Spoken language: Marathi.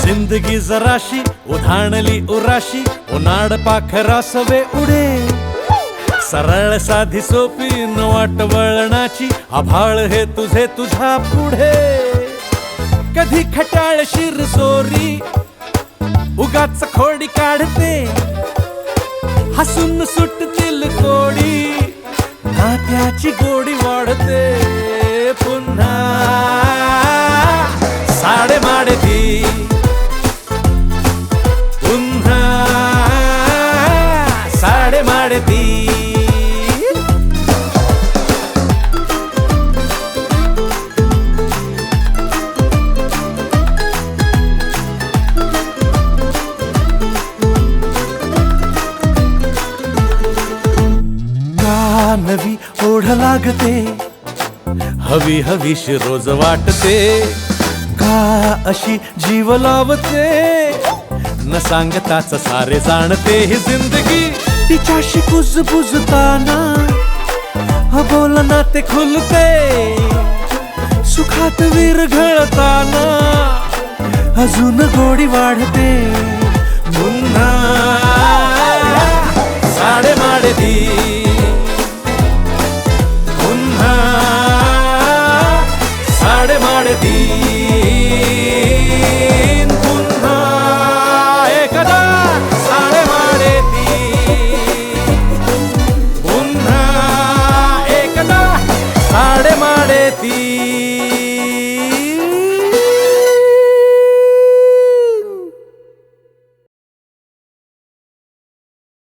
जिंदगी जराशी उधाणली उराशी उन्हाळ पाखरा सवे उडे सरळ साधी सोपी न वाट वळणाची आभाळ हे तुझे तुझा पुढे कधी खटाळ शिर सोरी उगाच खोडी काढते हसून सुटतील कोडी नात्याची गोडी वाढते पुन्हा साडे माडती पुन्हा साडे माडती नवी ओढ लागते हवी हवीशी रोज वाटते का अशी जीव लावते न सांगताच सारे जाणते ही जिंदगी तिच्याशी कुजबुजताना बोलना ते खुलते सुखात विरघळताना अजून गोडी वाढते पुन्हा साडे माडती साडे माडती